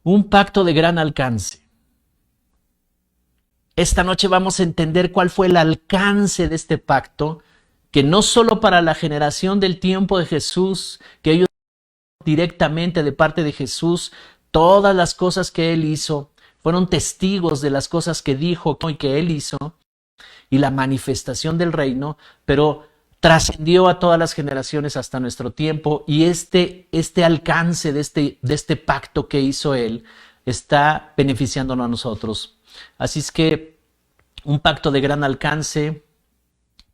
Un pacto de gran alcance. Esta noche vamos a entender cuál fue el alcance de este pacto, que no solo para la generación del tiempo de Jesús, que ellos directamente de parte de Jesús, todas las cosas que Él hizo, fueron testigos de las cosas que dijo y que Él hizo, y la manifestación del reino, pero trascendió a todas las generaciones hasta nuestro tiempo, y este alcance de este pacto que hizo Él está beneficiándonos a nosotros. Así es que un pacto de gran alcance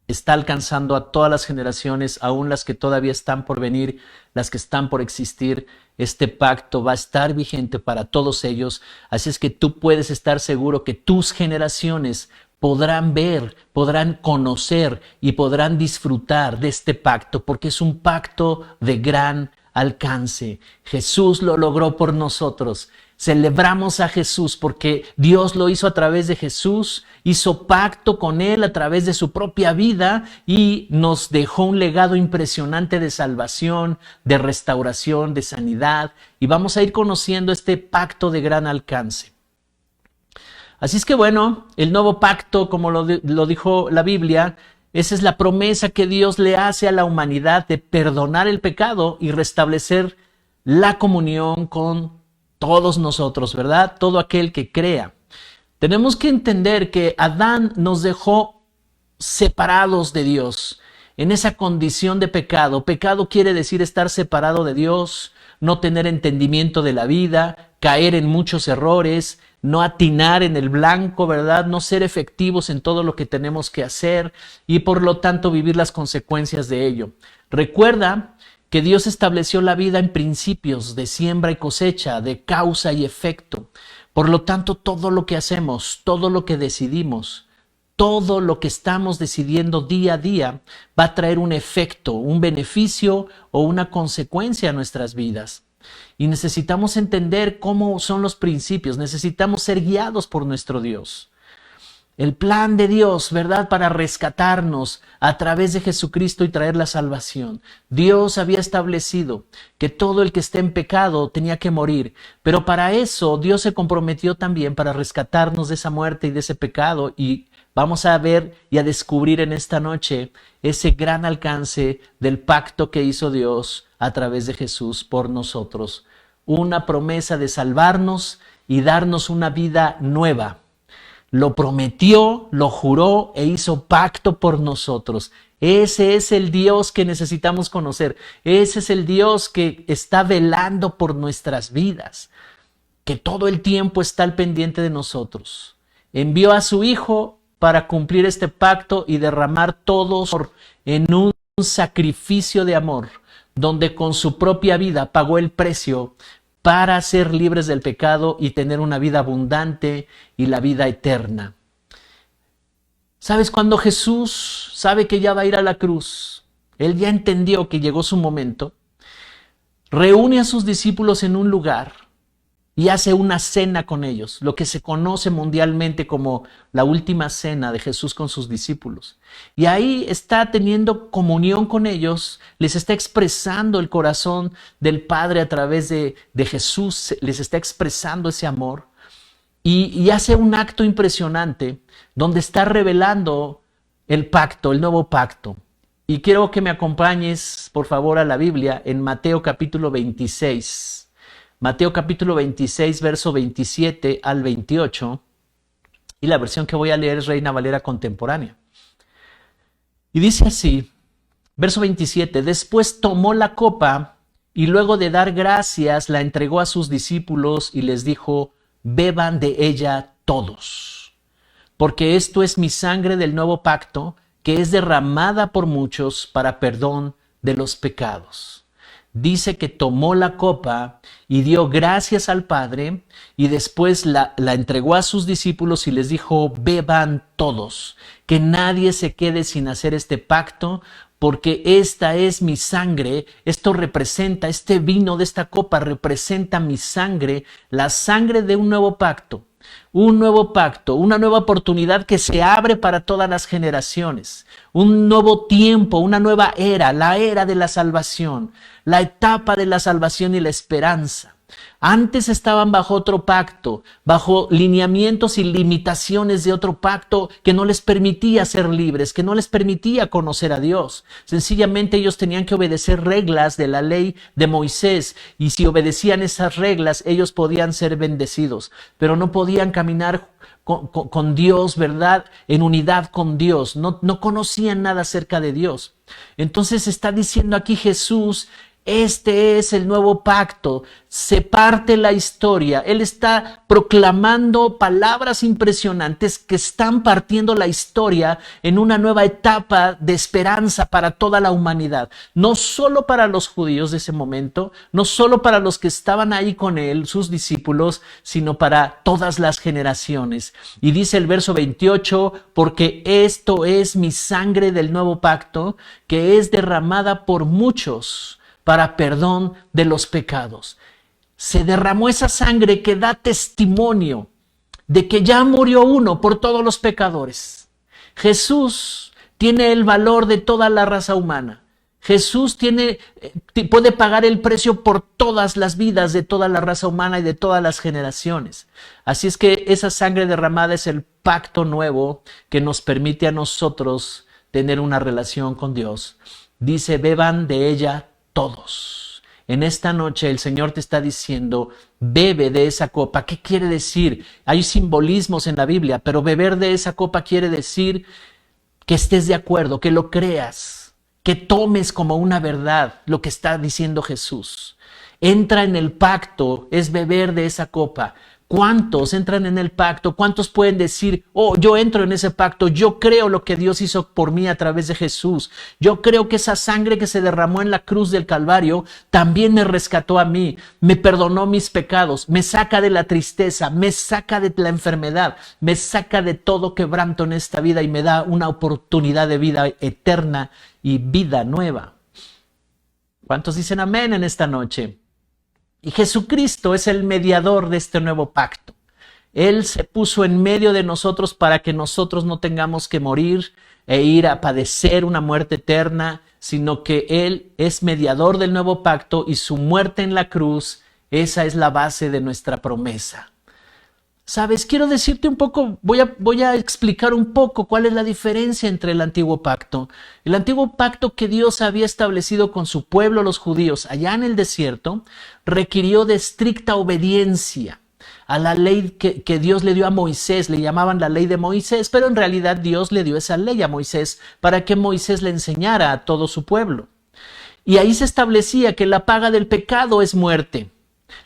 está alcanzando a todas las generaciones, aún las que todavía están por venir, las que están por existir. Este pacto va a estar vigente para todos ellos. Así es que tú puedes estar seguro que tus generaciones podrán ver, podrán conocer y podrán disfrutar de este pacto, porque es un pacto de gran alcance. Jesús lo logró por nosotros. Celebramos a Jesús porque Dios lo hizo a través de Jesús, hizo pacto con Él a través de su propia vida y nos dejó un legado impresionante de salvación, de restauración, de sanidad, y vamos a ir conociendo este pacto de gran alcance. Así es que bueno, el nuevo pacto, como lo dijo la Biblia, esa es la promesa que Dios le hace a la humanidad de perdonar el pecado y restablecer la comunión con todos nosotros, ¿verdad? Todo aquel que crea. Tenemos que entender que Adán nos dejó separados de Dios, en esa condición de pecado. Pecado quiere decir estar separado de Dios, no tener entendimiento de la vida, caer en muchos errores, no atinar en el blanco, ¿verdad? No ser efectivos en todo lo que tenemos que hacer y por lo tanto vivir las consecuencias de ello. Recuerda que Dios estableció la vida en principios de siembra y cosecha, de causa y efecto. Por lo tanto, todo lo que hacemos, todo lo que decidimos, todo lo que estamos decidiendo día a día va a traer un efecto, un beneficio o una consecuencia a nuestras vidas. Y necesitamos entender cómo son los principios, necesitamos ser guiados por nuestro Dios. El plan de Dios, ¿verdad? Para rescatarnos a través de Jesucristo y traer la salvación. Dios había establecido que todo el que esté en pecado tenía que morir. Pero para eso Dios se comprometió también para rescatarnos de esa muerte y de ese pecado. Y vamos a ver y a descubrir en esta noche ese gran alcance del pacto que hizo Dios a través de Jesús por nosotros. Una promesa de salvarnos y darnos una vida nueva. Lo prometió, lo juró e hizo pacto por nosotros. Ese es el Dios que necesitamos conocer. Ese es el Dios que está velando por nuestras vidas, que todo el tiempo está al pendiente de nosotros. Envió a su Hijo para cumplir este pacto y derramar todo en un sacrificio de amor, donde con su propia vida pagó el precio para ser libres del pecado y tener una vida abundante y la vida eterna. ¿Sabes? Cuando Jesús sabe que ya va a ir a la cruz, Él ya entendió que llegó su momento, reúne a sus discípulos en un lugar y hace una cena con ellos, lo que se conoce mundialmente como la última cena de Jesús con sus discípulos. Y ahí está teniendo comunión con ellos, les está expresando el corazón del Padre a través de Jesús, les está expresando ese amor. Y hace un acto impresionante donde está revelando el pacto, el nuevo pacto. Y quiero que me acompañes, por favor, a la Biblia en Mateo capítulo 26. Mateo capítulo 26, verso 27 al 28, y la versión que voy a leer es Reina Valera contemporánea. Y dice así, verso 27, después tomó la copa y luego de dar gracias la entregó a sus discípulos y les dijo, beban de ella todos, porque esto es mi sangre del nuevo pacto, que es derramada por muchos para perdón de los pecados. Dice que tomó la copa y dio gracias al Padre y después la entregó a sus discípulos y les dijo, beban todos, que nadie se quede sin hacer este pacto, porque esta es mi sangre. Esto representa, este vino de esta copa representa mi sangre, la sangre de un nuevo pacto, una nueva oportunidad que se abre para todas las generaciones, un nuevo tiempo, una nueva era, la era de la salvación, la etapa de la salvación y la esperanza. Antes estaban bajo otro pacto, bajo lineamientos y limitaciones de otro pacto que no les permitía ser libres, que no les permitía conocer a Dios. Sencillamente ellos tenían que obedecer reglas de la ley de Moisés, y si obedecían esas reglas, ellos podían ser bendecidos, pero no podían caminar con Dios, ¿verdad? En unidad con Dios. No conocían nada acerca de Dios. Entonces está diciendo aquí Jesús: este es el nuevo pacto. Se parte la historia. Él está proclamando palabras impresionantes que están partiendo la historia en una nueva etapa de esperanza para toda la humanidad. No solo para los judíos de ese momento, no solo para los que estaban ahí con él, sus discípulos, sino para todas las generaciones. Y dice el verso 28, porque esto es mi sangre del nuevo pacto, que es derramada por muchos para perdón de los pecados. Se derramó esa sangre que da testimonio de que ya murió uno por todos los pecadores. Jesús tiene el valor de toda la raza humana. Jesús puede pagar el precio por todas las vidas de toda la raza humana y de todas las generaciones. Así es que esa sangre derramada es el pacto nuevo que nos permite a nosotros tener una relación con Dios. Dice: beban de ella todos. En esta noche el Señor te está diciendo: bebe de esa copa. ¿Qué quiere decir? Hay simbolismos en la Biblia, pero beber de esa copa quiere decir que estés de acuerdo, que lo creas, que tomes como una verdad lo que está diciendo Jesús. Entra en el pacto, es beber de esa copa. ¿Cuántos entran en el pacto? ¿Cuántos pueden decir: oh, yo entro en ese pacto, yo creo lo que Dios hizo por mí a través de Jesús, yo creo que esa sangre que se derramó en la cruz del Calvario también me rescató a mí, me perdonó mis pecados, me saca de la tristeza, me saca de la enfermedad, me saca de todo quebranto en esta vida y me da una oportunidad de vida eterna y vida nueva? ¿Cuántos dicen amén en esta noche? Y Jesucristo es el mediador de este nuevo pacto. Él se puso en medio de nosotros para que nosotros no tengamos que morir e ir a padecer una muerte eterna, sino que Él es mediador del nuevo pacto, y su muerte en la cruz, esa es la base de nuestra promesa. Sabes, quiero decirte un poco, voy a explicar un poco cuál es la diferencia entre el antiguo pacto. El antiguo pacto que Dios había establecido con su pueblo, los judíos, allá en el desierto, requirió de estricta obediencia a la ley que Dios le dio a Moisés. Le llamaban la ley de Moisés, pero en realidad Dios le dio esa ley a Moisés para que Moisés le enseñara a todo su pueblo. Y ahí se establecía que la paga del pecado es muerte.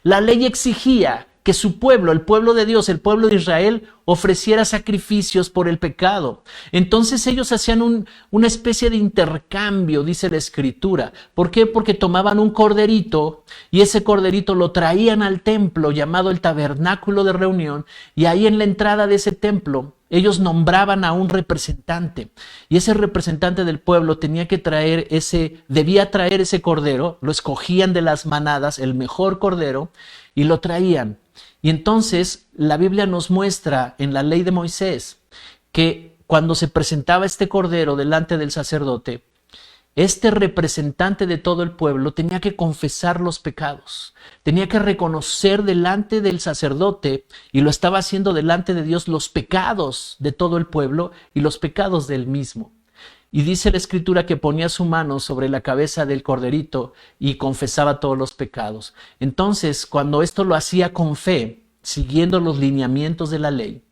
La ley exigía que su pueblo, el pueblo de Dios, el pueblo de Israel, ofreciera sacrificios por el pecado. Entonces ellos hacían una especie de intercambio, dice la Escritura. ¿Por qué? Porque tomaban un corderito y ese corderito lo traían al templo llamado el tabernáculo de reunión, y ahí en la entrada de ese templo ellos nombraban a un representante, y ese representante del pueblo debía traer ese cordero. Lo escogían de las manadas, el mejor cordero, y lo traían. Y entonces la Biblia nos muestra en la ley de Moisés que cuando se presentaba este cordero delante del sacerdote, este representante de todo el pueblo tenía que confesar los pecados, tenía que reconocer delante del sacerdote, y lo estaba haciendo delante de Dios, los pecados de todo el pueblo y los pecados del mismo. Y dice la Escritura que ponía su mano sobre la cabeza del corderito y confesaba todos los pecados. Entonces, cuando esto lo hacía con fe, siguiendo los lineamientos de la ley,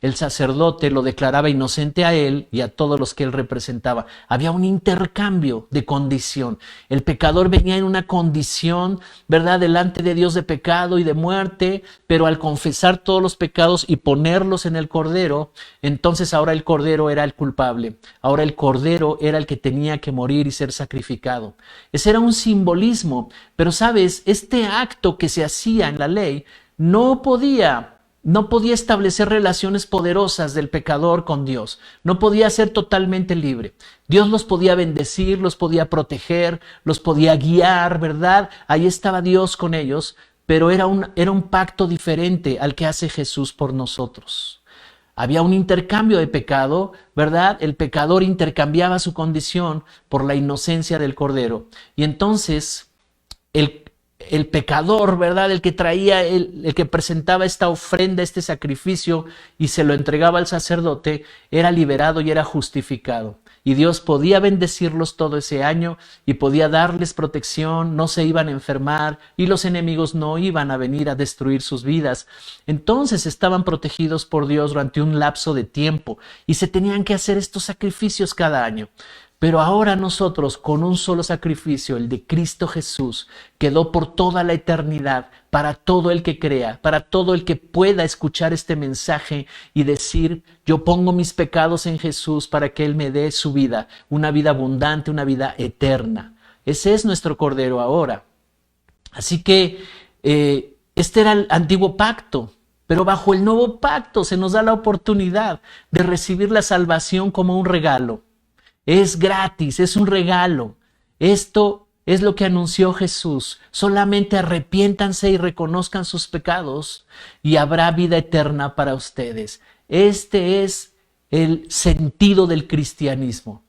el sacerdote lo declaraba inocente a él y a todos los que él representaba. Había un intercambio de condición. El pecador venía en una condición, ¿verdad?, delante de Dios de pecado y de muerte, pero al confesar todos los pecados y ponerlos en el cordero, entonces ahora el cordero era el culpable. Ahora el cordero era el que tenía que morir y ser sacrificado. Ese era un simbolismo, pero sabes, este acto que se hacía en la ley no podía establecer relaciones poderosas del pecador con Dios. No podía ser totalmente libre. Dios los podía bendecir, los podía proteger, los podía guiar, ¿verdad? Ahí estaba Dios con ellos, pero era un pacto diferente al que hace Jesús por nosotros. Había un intercambio de pecado, ¿verdad? El pecador intercambiaba su condición por la inocencia del Cordero. Y entonces el pecador, ¿verdad? El que traía, el que presentaba esta ofrenda, este sacrificio y se lo entregaba al sacerdote, era liberado y era justificado. Y Dios podía bendecirlos todo ese año y podía darles protección, no se iban a enfermar y los enemigos no iban a venir a destruir sus vidas. Entonces estaban protegidos por Dios durante un lapso de tiempo y se tenían que hacer estos sacrificios cada año. Pero ahora nosotros, con un solo sacrificio, el de Cristo Jesús, quedó por toda la eternidad para todo el que crea, para todo el que pueda escuchar este mensaje y decir, yo pongo mis pecados en Jesús para que Él me dé su vida, una vida abundante, una vida eterna. Ese es nuestro Cordero ahora. Así que este era el antiguo pacto. Pero bajo el nuevo pacto se nos da la oportunidad de recibir la salvación como un regalo. Es gratis, es un regalo. Esto es lo que anunció Jesús. Solamente arrepiéntanse y reconozcan sus pecados y habrá vida eterna para ustedes. Este es el sentido del cristianismo.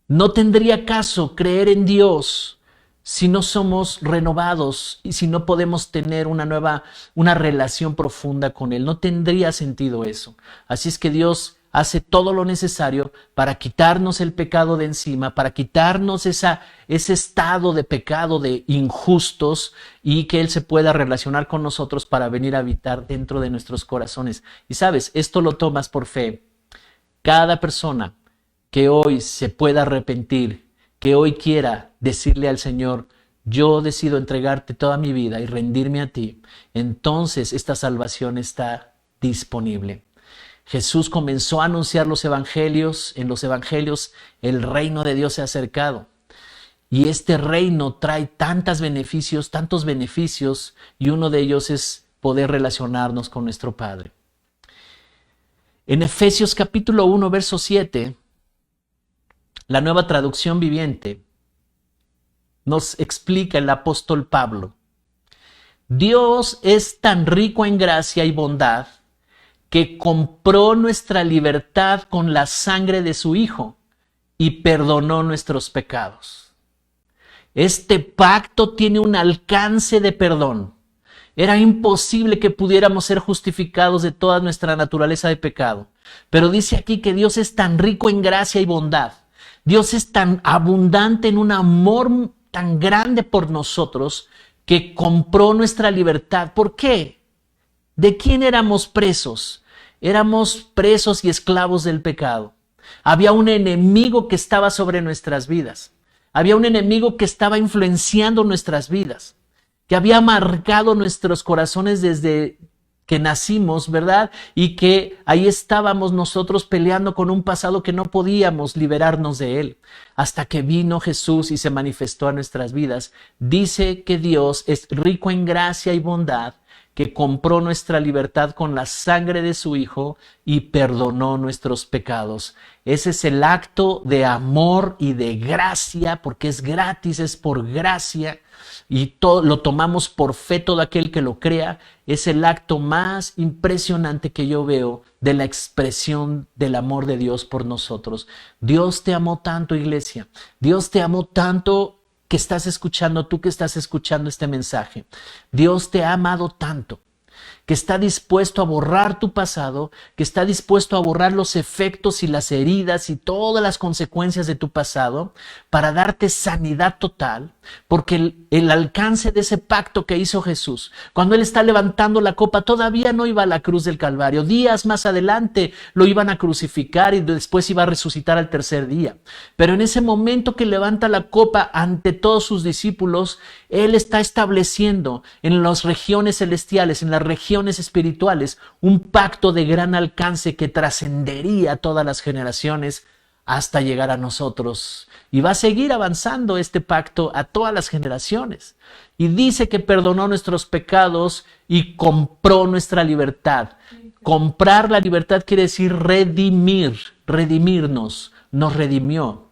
No tendría caso creer en Dios si no somos renovados y si no podemos tener una relación profunda con Él. No tendría sentido eso. Así es que Dios hace todo lo necesario para quitarnos el pecado de encima, para quitarnos ese estado de pecado de injustos y que Él se pueda relacionar con nosotros para venir a habitar dentro de nuestros corazones. Y sabes, esto lo tomas por fe. Cada persona que hoy se pueda arrepentir, que hoy quiera decirle al Señor, yo decido entregarte toda mi vida y rendirme a ti, entonces esta salvación está disponible. Jesús comenzó a anunciar los evangelios. En los evangelios el reino de Dios se ha acercado. Y este reino trae tantos beneficios, y uno de ellos es poder relacionarnos con nuestro Padre. En Efesios capítulo 1, verso 7, la Nueva Traducción Viviente nos explica el apóstol Pablo. Dios es tan rico en gracia y bondad que compró nuestra libertad con la sangre de su Hijo y perdonó nuestros pecados. Este pacto tiene un alcance de perdón. Era imposible que pudiéramos ser justificados de toda nuestra naturaleza de pecado. Pero dice aquí que Dios es tan rico en gracia y bondad. Dios es tan abundante en un amor tan grande por nosotros que compró nuestra libertad. ¿Por qué? ¿De quién éramos presos? Éramos presos y esclavos del pecado. Había un enemigo que estaba sobre nuestras vidas. Había un enemigo que estaba influenciando nuestras vidas, que había marcado nuestros corazones desde que nacimos, ¿verdad? Y que ahí estábamos nosotros peleando con un pasado que no podíamos liberarnos de él. Hasta que vino Jesús y se manifestó a nuestras vidas. Dice que Dios es rico en gracia y bondad, que compró nuestra libertad con la sangre de su Hijo y perdonó nuestros pecados. Ese es el acto de amor y de gracia, porque es gratis, es por gracia, y todo lo tomamos por fe todo aquel que lo crea. Es el acto más impresionante que yo veo de la expresión del amor de Dios por nosotros. Dios te amó tanto, iglesia. Dios te amó tanto, que estás escuchando, tú que estás escuchando este mensaje. Dios te ha amado tanto, que está dispuesto a borrar tu pasado, que está dispuesto a borrar los efectos y las heridas y todas las consecuencias de tu pasado para darte sanidad total, porque el alcance de ese pacto que hizo Jesús, cuando Él está levantando la copa, todavía no iba a la cruz del Calvario. Días más adelante lo iban a crucificar y después iba a resucitar al tercer día. Pero en ese momento que levanta la copa ante todos sus discípulos, Él está estableciendo en las regiones celestiales, en las regiones espirituales, un pacto de gran alcance que trascendería todas las generaciones hasta llegar a nosotros. Y va a seguir avanzando este pacto a todas las generaciones. Y dice que perdonó nuestros pecados y compró nuestra libertad. Comprar la libertad quiere decir redimir, redimirnos, nos redimió.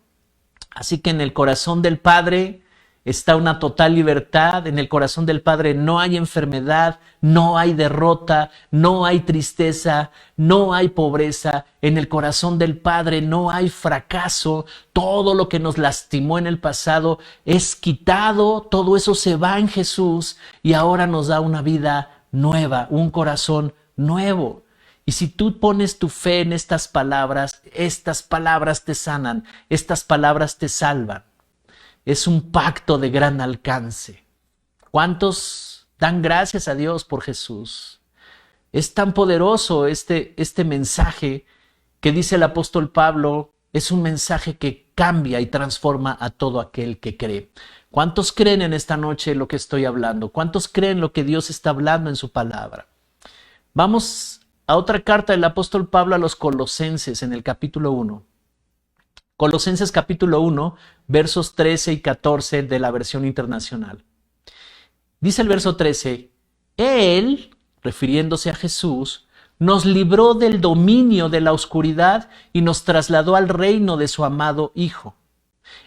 Así que en el corazón del Padre está una total libertad. En el corazón del Padre no hay enfermedad, no hay derrota, no hay tristeza, no hay pobreza. En el corazón del Padre no hay fracaso. Todo lo que nos lastimó en el pasado es quitado, todo eso se va en Jesús y ahora nos da una vida nueva, un corazón nuevo. Y si tú pones tu fe en estas palabras te sanan, estas palabras te salvan. Es un pacto de gran alcance. ¿Cuántos dan gracias a Dios por Jesús? Es tan poderoso este mensaje que dice el apóstol Pablo, es un mensaje que cambia y transforma a todo aquel que cree. ¿Cuántos creen en esta noche lo que estoy hablando? ¿Cuántos creen lo que Dios está hablando en su palabra? Vamos a otra carta del apóstol Pablo a los Colosenses en el capítulo 1. Colosenses capítulo 1, versos 13 y 14 de la versión internacional. Dice el verso 13, Él, refiriéndose a Jesús, nos libró del dominio de la oscuridad y nos trasladó al reino de su amado Hijo,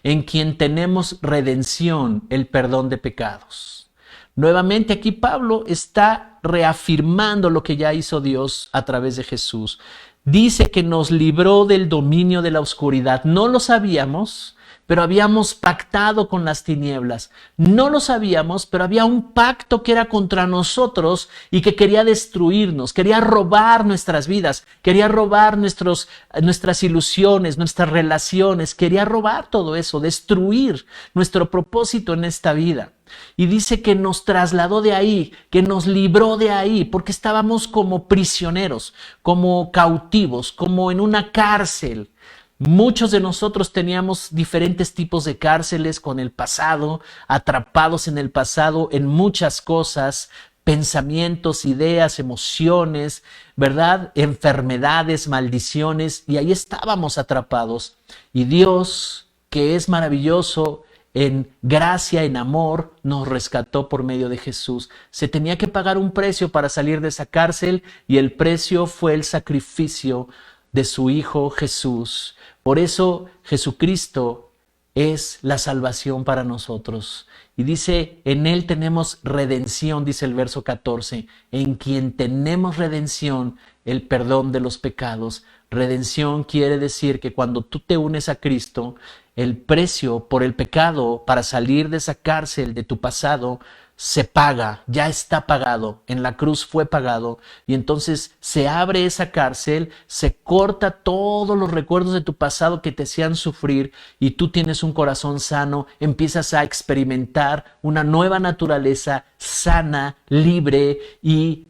en quien tenemos redención, el perdón de pecados. Nuevamente aquí Pablo está reafirmando lo que ya hizo Dios a través de Jesús. Dice que nos libró del dominio de la oscuridad. No lo sabíamos, pero habíamos pactado con las tinieblas. No lo sabíamos, pero había un pacto que era contra nosotros y que quería destruirnos, quería robar nuestras vidas, quería robar nuestras ilusiones, nuestras relaciones, quería robar todo eso, destruir nuestro propósito en esta vida. Y dice que nos trasladó de ahí, que nos libró de ahí, porque estábamos como prisioneros, como cautivos, como en una cárcel. Muchos de nosotros teníamos diferentes tipos de cárceles con el pasado, atrapados en el pasado en muchas cosas, pensamientos, ideas, emociones, ¿verdad? Enfermedades, maldiciones, y ahí estábamos atrapados. Y Dios, que es maravilloso, en gracia, en amor, nos rescató por medio de Jesús. Se tenía que pagar un precio para salir de esa cárcel y el precio fue el sacrificio de su Hijo Jesús. Por eso Jesucristo es la salvación para nosotros. Y dice, en Él tenemos redención, dice el verso 14, en quien tenemos redención, el perdón de los pecados. Redención quiere decir que cuando tú te unes a Cristo, el precio por el pecado para salir de esa cárcel de tu pasado se paga, ya está pagado, en la cruz fue pagado y entonces se abre esa cárcel, se corta todos los recuerdos de tu pasado que te hacían sufrir y tú tienes un corazón sano, empiezas a experimentar una nueva naturaleza sana, libre y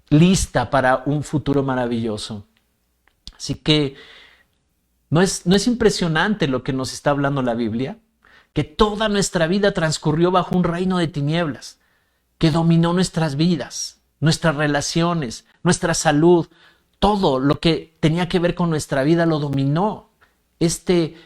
lista para un futuro maravilloso. Así que ¿no es impresionante lo que nos está hablando la Biblia? Que toda nuestra vida transcurrió bajo un reino de tinieblas, que dominó nuestras vidas, nuestras relaciones, nuestra salud, todo lo que tenía que ver con nuestra vida lo dominó este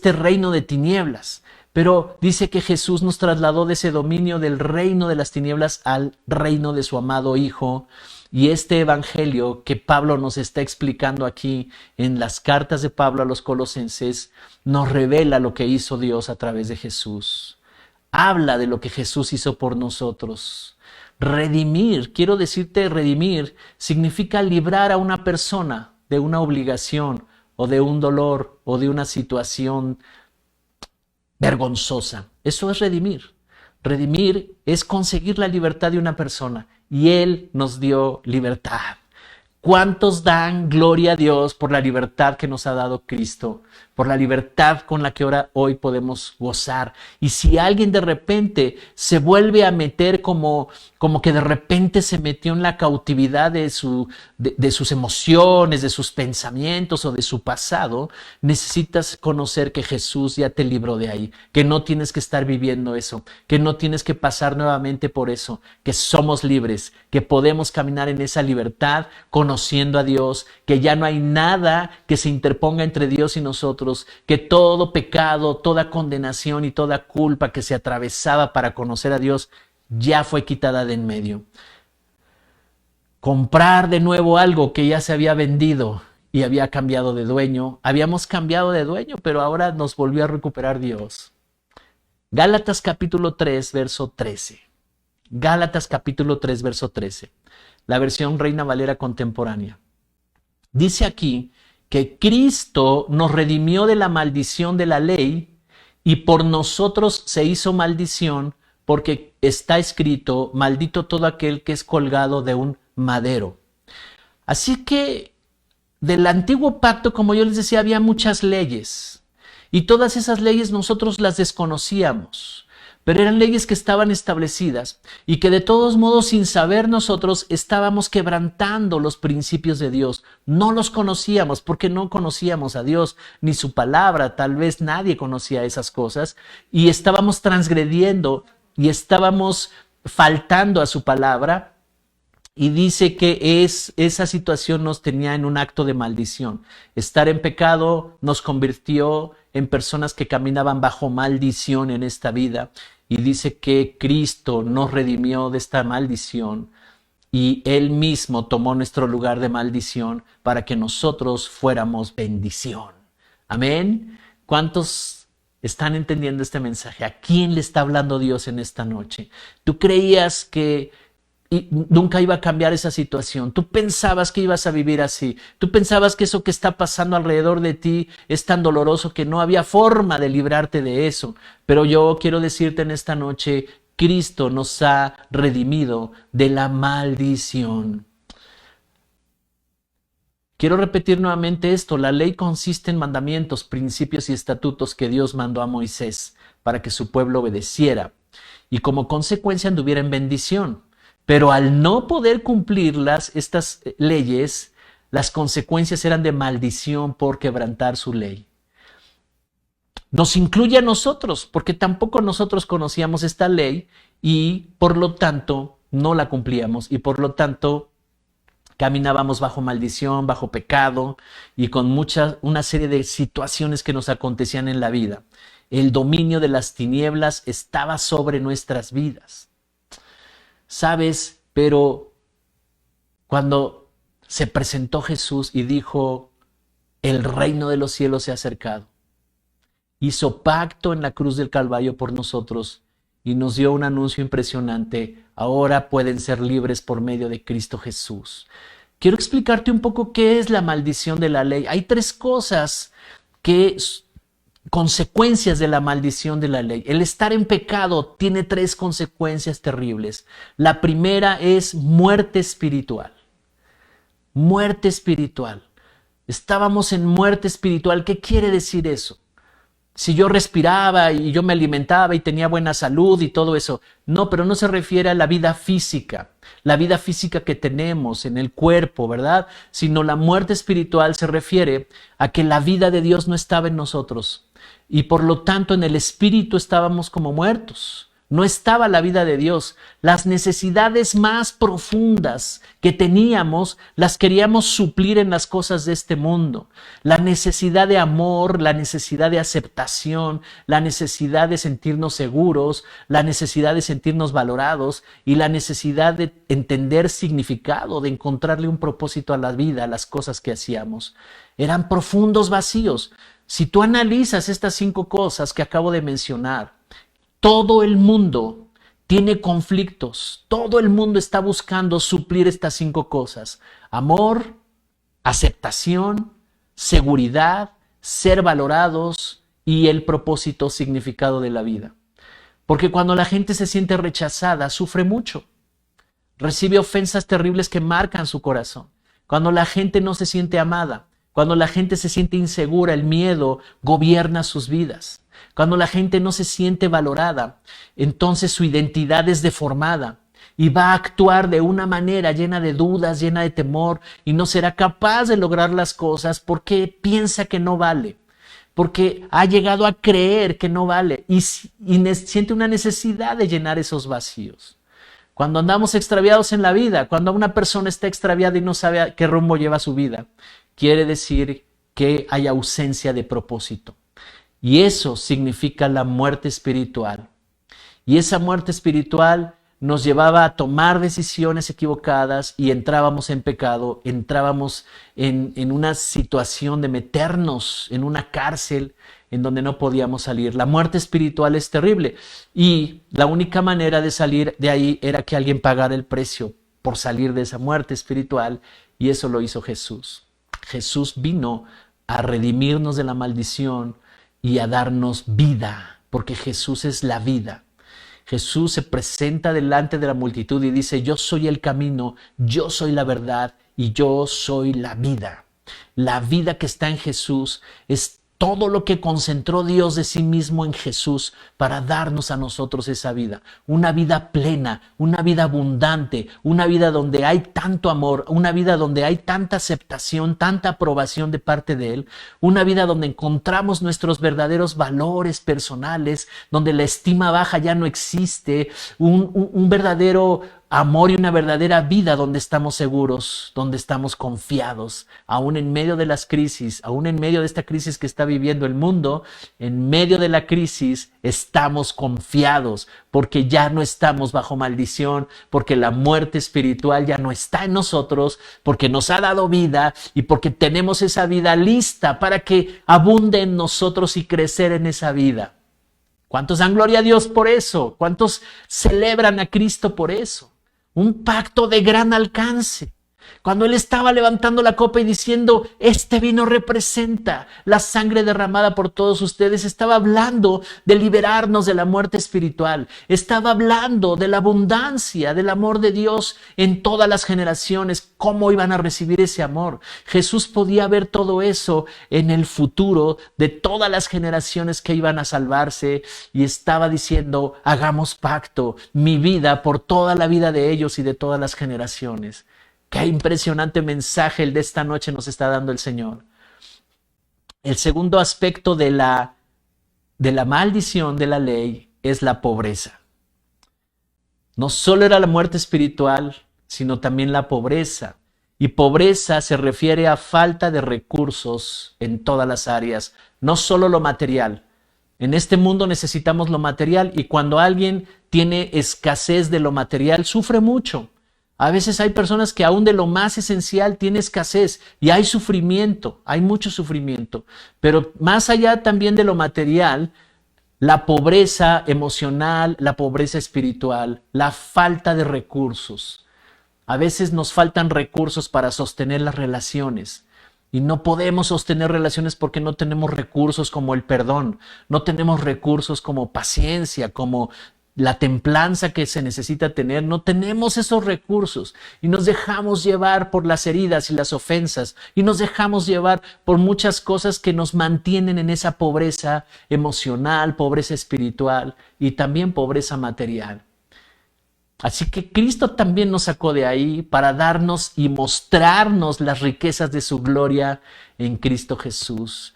reino de tinieblas. Pero dice que Jesús nos trasladó de ese dominio del reino de las tinieblas al reino de su amado Hijo. Y este evangelio que Pablo nos está explicando aquí en las cartas de Pablo a los Colosenses nos revela lo que hizo Dios a través de Jesús. Habla de lo que Jesús hizo por nosotros. Redimir, quiero decirte, redimir significa librar a una persona de una obligación o de un dolor o de una situación vergonzosa. Eso es redimir. Redimir es conseguir la libertad de una persona. Y Él nos dio libertad. ¿Cuántos dan gloria a Dios por la libertad que nos ha dado Cristo? Por la libertad con la que ahora hoy podemos gozar. Y si alguien de repente se vuelve a meter como que de repente se metió en la cautividad de sus emociones, de sus pensamientos o de su pasado, necesitas conocer que Jesús ya te libró de ahí, que no tienes que estar viviendo eso, que no tienes que pasar nuevamente por eso, que somos libres, que podemos caminar en esa libertad conociendo a Dios, que ya no hay nada que se interponga entre Dios y nosotros, que todo pecado, toda condenación y toda culpa que se atravesaba para conocer a Dios ya fue quitada de en medio. Comprar de nuevo algo que ya se había vendido y había cambiado de dueño. Habíamos cambiado de dueño, pero ahora nos volvió a recuperar Dios. Gálatas capítulo 3, verso 13. Gálatas capítulo 3, verso 13. La versión Reina Valera contemporánea. Dice aquí que Cristo nos redimió de la maldición de la ley y por nosotros se hizo maldición porque está escrito, maldito todo aquel que es colgado de un madero. Así que del antiguo pacto, como yo les decía, había muchas leyes y todas esas leyes nosotros las desconocíamos, pero eran leyes que estaban establecidas y que de todos modos sin saber nosotros estábamos quebrantando los principios de Dios. No los conocíamos porque no conocíamos a Dios ni su palabra, tal vez nadie conocía esas cosas y estábamos transgrediendo y estábamos faltando a su palabra. Y dice que esa situación nos tenía en un acto de maldición. Estar en pecado nos convirtió en personas que caminaban bajo maldición en esta vida. Y dice que Cristo nos redimió de esta maldición y Él mismo tomó nuestro lugar de maldición para que nosotros fuéramos bendición. Amén. ¿Cuántos están entendiendo este mensaje? ¿A quién le está hablando Dios en esta noche? ¿Tú creías que nunca iba a cambiar esa situación? Tú pensabas que ibas a vivir así. Tú pensabas que eso que está pasando alrededor de ti es tan doloroso que no había forma de librarte de eso. Pero yo quiero decirte en esta noche, Cristo nos ha redimido de la maldición. Quiero repetir nuevamente esto. La ley consiste en mandamientos, principios y estatutos que Dios mandó a Moisés para que su pueblo obedeciera y como consecuencia anduviera en bendición. Pero al no poder cumplirlas, estas leyes, las consecuencias eran de maldición por quebrantar su ley. Nos incluye a nosotros, porque tampoco nosotros conocíamos esta ley y por lo tanto no la cumplíamos y por lo tanto caminábamos bajo maldición, bajo pecado y con una serie de situaciones que nos acontecían en la vida. El dominio de las tinieblas estaba sobre nuestras vidas. ¿Sabes? Pero cuando se presentó Jesús y dijo, el reino de los cielos se ha acercado, hizo pacto en la cruz del Calvario por nosotros y nos dio un anuncio impresionante. Ahora pueden ser libres por medio de Cristo Jesús. Quiero explicarte un poco qué es la maldición de la ley. Hay tres cosas consecuencias de la maldición de la ley. El estar en pecado tiene tres consecuencias terribles. La primera es muerte espiritual. Muerte espiritual. Estábamos en muerte espiritual. ¿Qué quiere decir eso? Si yo respiraba y yo me alimentaba y tenía buena salud y todo eso. No, pero no se refiere a la vida física que tenemos en el cuerpo, ¿verdad? Sino la muerte espiritual se refiere a que la vida de Dios no estaba en nosotros. Y por lo tanto en el espíritu estábamos como muertos. No estaba la vida de Dios. Las necesidades más profundas que teníamos las queríamos suplir en las cosas de este mundo. La necesidad de amor, la necesidad de aceptación, la necesidad de sentirnos seguros, la necesidad de sentirnos valorados y la necesidad de entender significado, de encontrarle un propósito a la vida, a las cosas que hacíamos. Eran profundos vacíos. Si tú analizas estas 5 cosas que acabo de mencionar, todo el mundo tiene conflictos, todo el mundo está buscando suplir estas 5 cosas: amor, aceptación, seguridad, ser valorados y el propósito, significado de la vida. Porque cuando la gente se siente rechazada, sufre mucho, recibe ofensas terribles que marcan su corazón. Cuando la gente no se siente amada, cuando la gente se siente insegura, el miedo gobierna sus vidas. Cuando la gente no se siente valorada, entonces su identidad es deformada y va a actuar de una manera llena de dudas, llena de temor y no será capaz de lograr las cosas porque piensa que no vale, porque ha llegado a creer que no vale y siente una necesidad de llenar esos vacíos. Cuando andamos extraviados en la vida, cuando una persona está extraviada y no sabe a qué rumbo lleva su vida, quiere decir que hay ausencia de propósito. Y eso significa la muerte espiritual. Y esa muerte espiritual nos llevaba a tomar decisiones equivocadas y entrábamos en pecado, entrábamos en una situación de meternos en una cárcel en donde no podíamos salir. La muerte espiritual es terrible y la única manera de salir de ahí era que alguien pagara el precio por salir de esa muerte espiritual, y eso lo hizo Jesús. Jesús vino a redimirnos de la maldición y a darnos vida, porque Jesús es la vida. Jesús se presenta delante de la multitud y dice: yo soy el camino, yo soy la verdad y yo soy la vida. La vida que está en Jesús es todo lo que concentró Dios de sí mismo en Jesús para darnos a nosotros esa vida. Una vida plena, una vida abundante, una vida donde hay tanto amor, una vida donde hay tanta aceptación, tanta aprobación de parte de Él, una vida donde encontramos nuestros verdaderos valores personales, donde la estima baja ya no existe, un verdadero amor y una verdadera vida donde estamos seguros, donde estamos confiados, aún en medio de las crisis, aún en medio de esta crisis que está viviendo el mundo. En medio de la crisis estamos confiados porque ya no estamos bajo maldición, porque la muerte espiritual ya no está en nosotros, porque nos ha dado vida y porque tenemos esa vida lista para que abunde en nosotros y crecer en esa vida. ¿Cuántos dan gloria a Dios por eso? ¿Cuántos celebran a Cristo por eso? Un pacto de gran alcance. Cuando Él estaba levantando la copa y diciendo: este vino representa la sangre derramada por todos ustedes, estaba hablando de liberarnos de la muerte espiritual. Estaba hablando de la abundancia, del amor de Dios en todas las generaciones, cómo iban a recibir ese amor. Jesús podía ver todo eso en el futuro de todas las generaciones que iban a salvarse, y estaba diciendo: hagamos pacto, mi vida por toda la vida de ellos y de todas las generaciones. Qué impresionante mensaje el de esta noche nos está dando el Señor. El segundo aspecto de la maldición de la ley es la pobreza. No solo era la muerte espiritual, sino también la pobreza. Y pobreza se refiere a falta de recursos en todas las áreas, no solo lo material. En este mundo necesitamos lo material, y cuando alguien tiene escasez de lo material, sufre mucho. A veces hay personas que aún de lo más esencial tiene escasez y hay sufrimiento, hay mucho sufrimiento. Pero más allá también de lo material, la pobreza emocional, la pobreza espiritual, la falta de recursos. A veces nos faltan recursos para sostener las relaciones. Y no podemos sostener relaciones porque no tenemos recursos como el perdón, no tenemos recursos como paciencia, como la templanza que se necesita tener. No tenemos esos recursos y nos dejamos llevar por las heridas y las ofensas, y nos dejamos llevar por muchas cosas que nos mantienen en esa pobreza emocional, pobreza espiritual y también pobreza material. Así que Cristo también nos sacó de ahí para darnos y mostrarnos las riquezas de su gloria en Cristo Jesús.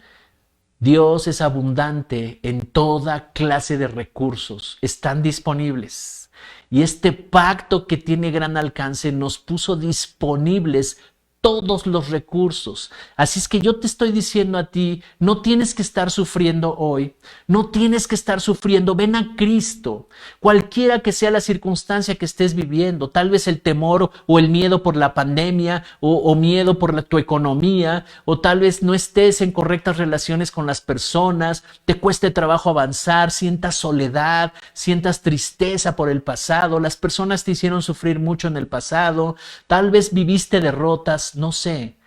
Dios es abundante en toda clase de recursos, están disponibles. Y este pacto que tiene gran alcance nos puso disponibles todos los recursos. Así es que yo te estoy diciendo a ti: no tienes que estar sufriendo hoy, no tienes que estar sufriendo. Ven a Cristo, cualquiera que sea la circunstancia que estés viviendo, tal vez el temor o el miedo por la pandemia, o miedo por tu economía, o tal vez no estés en correctas relaciones con las personas, te cueste trabajo avanzar, sientas soledad, sientas tristeza por el pasado, las personas te hicieron sufrir mucho en el pasado, tal vez viviste derrotas. No sé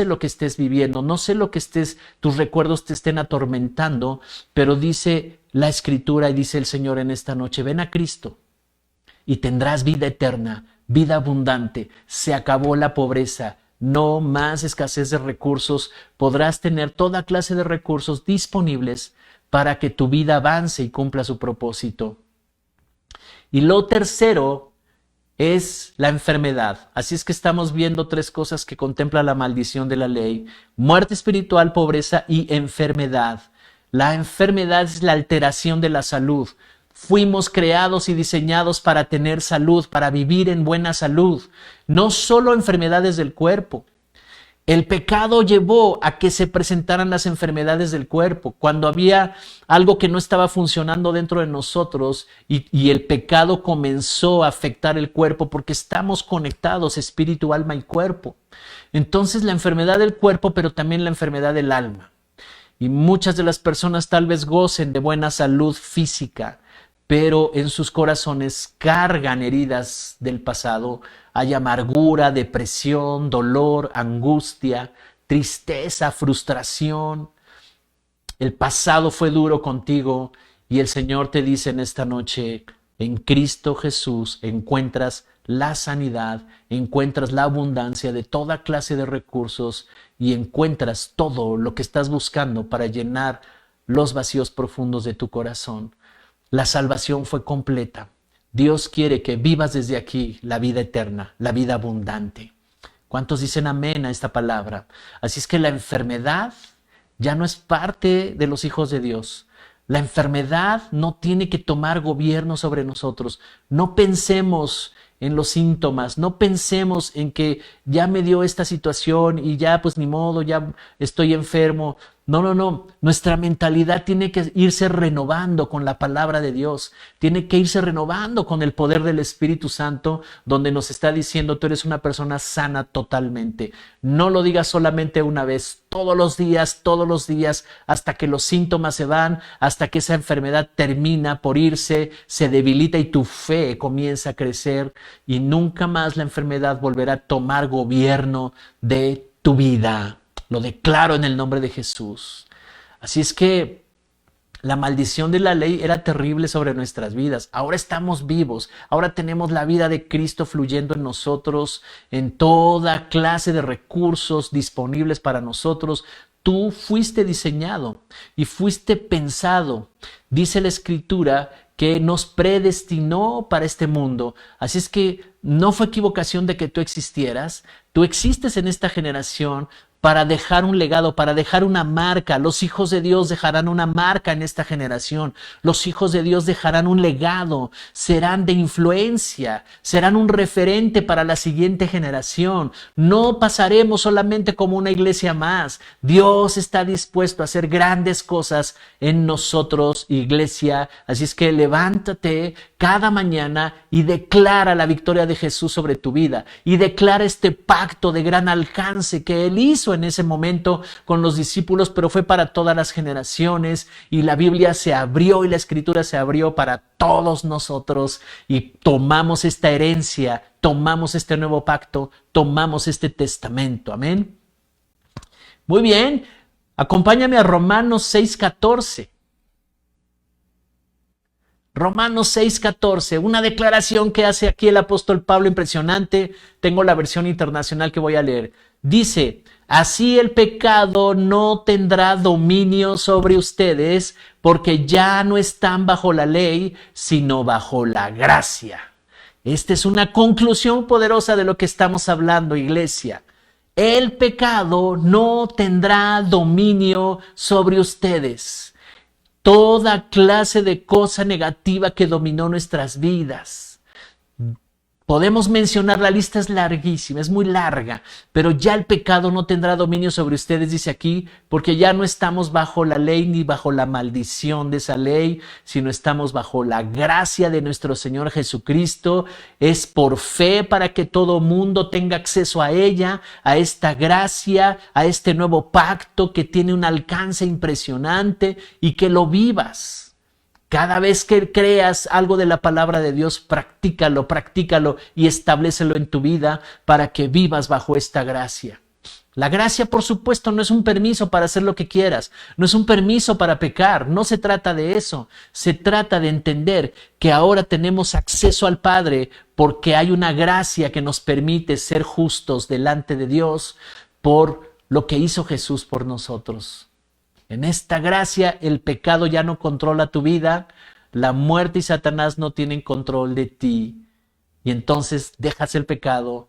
lo que estés viviendo, no sé lo que tus recuerdos te estén atormentando, pero dice la Escritura y dice el Señor en esta noche: ven a Cristo y tendrás vida eterna, vida abundante. Se acabó la pobreza, no más escasez de recursos, podrás tener toda clase de recursos disponibles para que tu vida avance y cumpla su propósito. Y lo tercero es la enfermedad. Así es que estamos viendo tres cosas que contempla la maldición de la ley: muerte espiritual, pobreza y enfermedad. La enfermedad es la alteración de la salud. Fuimos creados y diseñados para tener salud, para vivir en buena salud, no solo enfermedades del cuerpo. El pecado llevó a que se presentaran las enfermedades del cuerpo. Cuando había algo que no estaba funcionando dentro de nosotros y el pecado comenzó a afectar el cuerpo, porque estamos conectados espíritu, alma y cuerpo. Entonces la enfermedad del cuerpo, pero también la enfermedad del alma. Y muchas de las personas tal vez gocen de buena salud física, pero en sus corazones cargan heridas del pasado. Hay amargura, depresión, dolor, angustia, tristeza, frustración. El pasado fue duro contigo y el Señor te dice en esta noche, en Cristo Jesús encuentras la sanidad, encuentras la abundancia de toda clase de recursos y encuentras todo lo que estás buscando para llenar los vacíos profundos de tu corazón. La salvación fue completa. Dios quiere que vivas desde aquí la vida eterna, la vida abundante. ¿Cuántos dicen amén a esta palabra? Así es que la enfermedad ya no es parte de los hijos de Dios. La enfermedad no tiene que tomar gobierno sobre nosotros. No pensemos en los síntomas, no pensemos en que ya me dio esta situación y ya pues ni modo, ya estoy enfermo. No, no, no. Nuestra mentalidad tiene que irse renovando con la palabra de Dios. Tiene que irse renovando con el poder del Espíritu Santo, donde nos está diciendo, tú eres una persona sana totalmente. No lo digas solamente una vez, todos los días, hasta que los síntomas se van, hasta que esa enfermedad termina por irse, se debilita y tu fe comienza a crecer y nunca más la enfermedad volverá a tomar gobierno de tu vida. Lo declaro en el nombre de Jesús. Así es que la maldición de la ley era terrible sobre nuestras vidas. Ahora estamos vivos. Ahora tenemos la vida de Cristo fluyendo en nosotros, en toda clase de recursos disponibles para nosotros. Tú fuiste diseñado y fuiste pensado. Dice la Escritura que nos predestinó para este mundo. Así es que no fue equivocación de que tú existieras. Tú existes en esta generación para dejar un legado, para dejar una marca. Los hijos de Dios dejarán una marca en esta generación. Los hijos de Dios dejarán un legado, serán de influencia, serán un referente para la siguiente generación. No pasaremos solamente como una iglesia más. Dios está dispuesto a hacer grandes cosas en nosotros, iglesia. Así es que levántate cada mañana y declara la victoria de Jesús sobre tu vida. Y declara este pacto de gran alcance que Él hizo en ese momento con los discípulos, pero fue para todas las generaciones y la Biblia se abrió y la Escritura se abrió para todos nosotros y tomamos esta herencia, tomamos este nuevo pacto, tomamos este testamento. Amén. Muy bien, acompáñame a Romanos 6:14. Romanos 6:14, una declaración que hace aquí el apóstol Pablo impresionante. Tengo la versión internacional que voy a leer. Dice, así el pecado no tendrá dominio sobre ustedes porque ya no están bajo la ley, sino bajo la gracia. Esta es una conclusión poderosa de lo que estamos hablando, iglesia. El pecado no tendrá dominio sobre ustedes. Toda clase de cosa negativa que dominó nuestras vidas. Podemos mencionar, la lista es larguísima, es muy larga, pero ya el pecado no tendrá dominio sobre ustedes, dice aquí, porque ya no estamos bajo la ley ni bajo la maldición de esa ley, sino estamos bajo la gracia de nuestro Señor Jesucristo. Es por fe para que todo mundo tenga acceso a ella, a esta gracia, a este nuevo pacto que tiene un alcance impresionante y que lo vivas. Cada vez que creas algo de la palabra de Dios, practícalo y establécelo en tu vida para que vivas bajo esta gracia. La gracia, por supuesto, no es un permiso para hacer lo que quieras, no es un permiso para pecar, no se trata de eso. Se trata de entender que ahora tenemos acceso al Padre porque hay una gracia que nos permite ser justos delante de Dios por lo que hizo Jesús por nosotros. En esta gracia el pecado ya no controla tu vida, la muerte y Satanás no tienen control de ti. Y entonces dejas el pecado,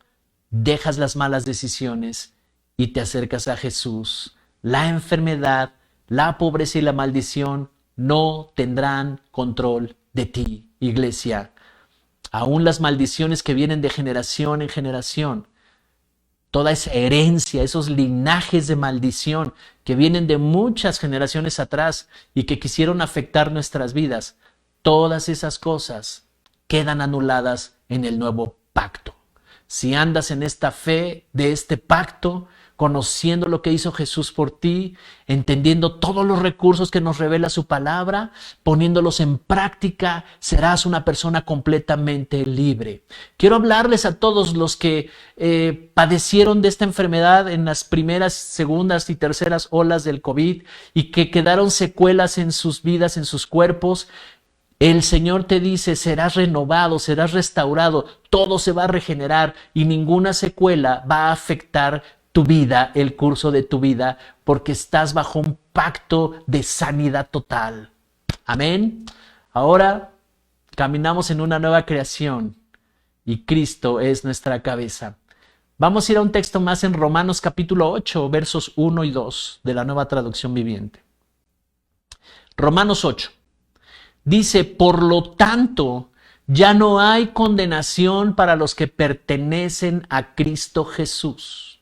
dejas las malas decisiones y te acercas a Jesús. La enfermedad, la pobreza y la maldición no tendrán control de ti, iglesia. Aún las maldiciones que vienen de generación en generación, toda esa herencia, esos linajes de maldición que vienen de muchas generaciones atrás y que quisieron afectar nuestras vidas, todas esas cosas quedan anuladas en el nuevo pacto. Si andas en esta fe de este pacto, conociendo lo que hizo Jesús por ti, entendiendo todos los recursos que nos revela su palabra, poniéndolos en práctica, serás una persona completamente libre. Quiero hablarles a todos los que padecieron de esta enfermedad en las primeras, segundas y terceras olas del COVID y que quedaron secuelas en sus vidas, en sus cuerpos. El Señor te dice, serás renovado, serás restaurado, todo se va a regenerar y ninguna secuela va a afectar tu vida, el curso de tu vida, porque estás bajo un pacto de sanidad total. Amén. Ahora caminamos en una nueva creación y Cristo es nuestra cabeza. Vamos a ir a un texto más en Romanos capítulo 8, versos 1 y 2 de la Nueva Traducción Viviente. Romanos 8. Dice, por lo tanto, ya no hay condenación para los que pertenecen a Cristo Jesús.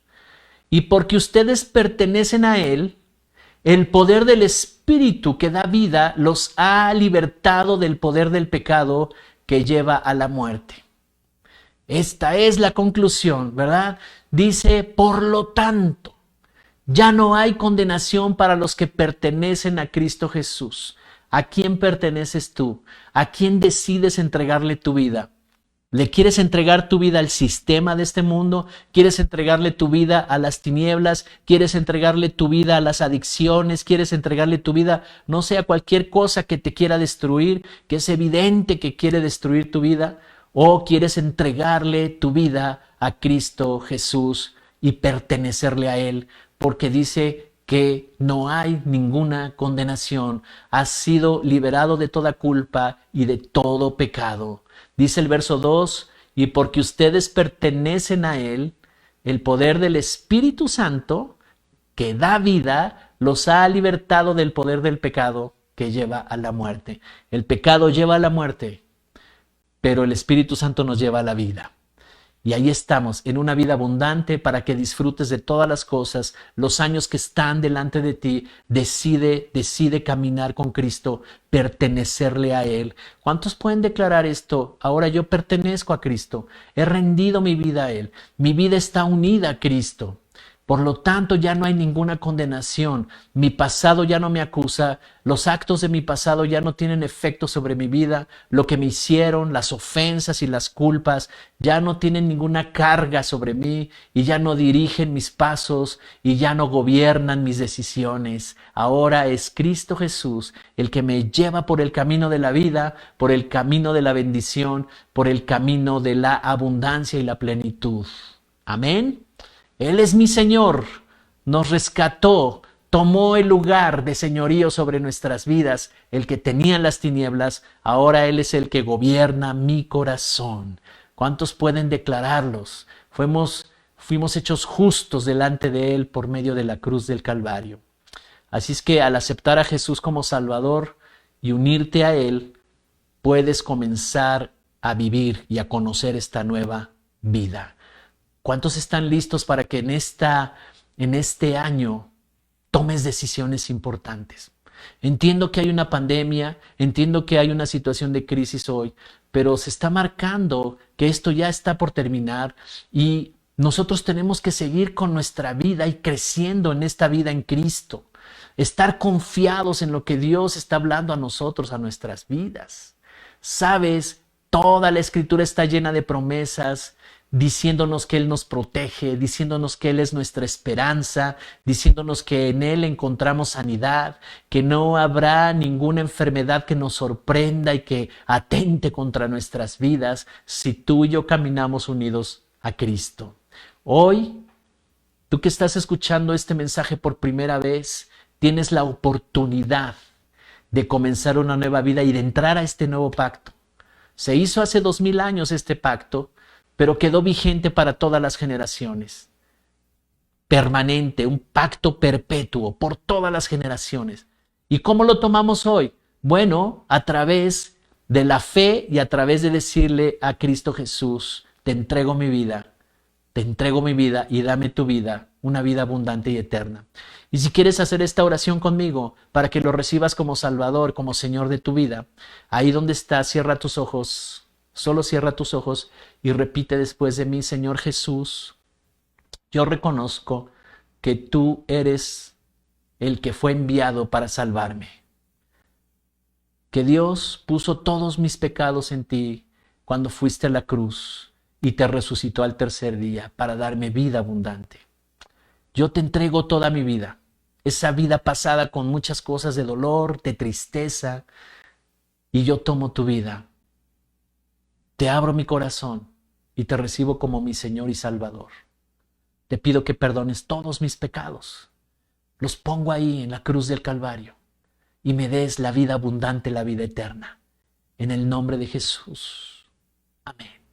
Y porque ustedes pertenecen a Él, el poder del Espíritu que da vida los ha libertado del poder del pecado que lleva a la muerte. Esta es la conclusión, ¿verdad? Dice, por lo tanto, ya no hay condenación para los que pertenecen a Cristo Jesús. ¿A quién perteneces tú? ¿A quién decides entregarle tu vida? ¿Le quieres entregar tu vida al sistema de este mundo? ¿Quieres entregarle tu vida a las tinieblas? ¿Quieres entregarle tu vida a las adicciones? ¿Quieres entregarle tu vida, no sé, a cualquier cosa que te quiera destruir, que es evidente que quiere destruir tu vida? ¿O quieres entregarle tu vida a Cristo Jesús y pertenecerle a Él? Porque dice que no hay ninguna condenación, has sido liberado de toda culpa y de todo pecado. Dice el verso 2, y porque ustedes pertenecen a Él, el poder del Espíritu Santo que da vida los ha libertado del poder del pecado que lleva a la muerte. El pecado lleva a la muerte, pero el Espíritu Santo nos lleva a la vida. Y ahí estamos, en una vida abundante para que disfrutes de todas las cosas, los años que están delante de ti. Decide caminar con Cristo, pertenecerle a Él. ¿Cuántos pueden declarar esto? Ahora yo pertenezco a Cristo, he rendido mi vida a Él, mi vida está unida a Cristo. Por lo tanto, ya no hay ninguna condenación. Mi pasado ya no me acusa. Los actos de mi pasado ya no tienen efecto sobre mi vida. Lo que me hicieron, las ofensas y las culpas, ya no tienen ninguna carga sobre mí y ya no dirigen mis pasos y ya no gobiernan mis decisiones. Ahora es Cristo Jesús el que me lleva por el camino de la vida, por el camino de la bendición, por el camino de la abundancia y la plenitud. Amén. Él es mi Señor, nos rescató, tomó el lugar de señorío sobre nuestras vidas, el que tenía las tinieblas, ahora Él es el que gobierna mi corazón. ¿Cuántos pueden declararlos? Fuimos hechos justos delante de Él por medio de la cruz del Calvario. Así es que al aceptar a Jesús como Salvador y unirte a Él, puedes comenzar a vivir y a conocer esta nueva vida. ¿Cuántos están listos para que en este año tomes decisiones importantes? Entiendo que hay una pandemia, entiendo que hay una situación de crisis hoy, pero se está marcando que esto ya está por terminar y nosotros tenemos que seguir con nuestra vida y creciendo en esta vida en Cristo. Estar confiados en lo que Dios está hablando a nosotros, a nuestras vidas. ¿Sabes? Toda la Escritura está llena de promesas, diciéndonos que Él nos protege, diciéndonos que Él es nuestra esperanza, diciéndonos que en Él encontramos sanidad, que no habrá ninguna enfermedad que nos sorprenda y que atente contra nuestras vidas si tú y yo caminamos unidos a Cristo. Hoy, tú que estás escuchando este mensaje por primera vez, tienes la oportunidad de comenzar una nueva vida y de entrar a este nuevo pacto. Se hizo hace 2000 años este pacto, pero quedó vigente para todas las generaciones. Permanente, un pacto perpetuo por todas las generaciones. ¿Y cómo lo tomamos hoy? Bueno, a través de la fe y a través de decirle a Cristo Jesús, te entrego mi vida y dame tu vida, una vida abundante y eterna. Y si quieres hacer esta oración conmigo para que lo recibas como Salvador, como Señor de tu vida, ahí donde estás, cierra tus ojos. Solo cierra tus ojos y repite después de mí: Señor Jesús, yo reconozco que tú eres el que fue enviado para salvarme. Que Dios puso todos mis pecados en ti cuando fuiste a la cruz y te resucitó al tercer día para darme vida abundante. Yo te entrego toda mi vida, esa vida pasada con muchas cosas de dolor, de tristeza, y yo tomo tu vida. Te abro mi corazón y te recibo como mi Señor y Salvador. Te pido que perdones todos mis pecados. Los pongo ahí en la cruz del Calvario y me des la vida abundante, la vida eterna. En el nombre de Jesús. Amén.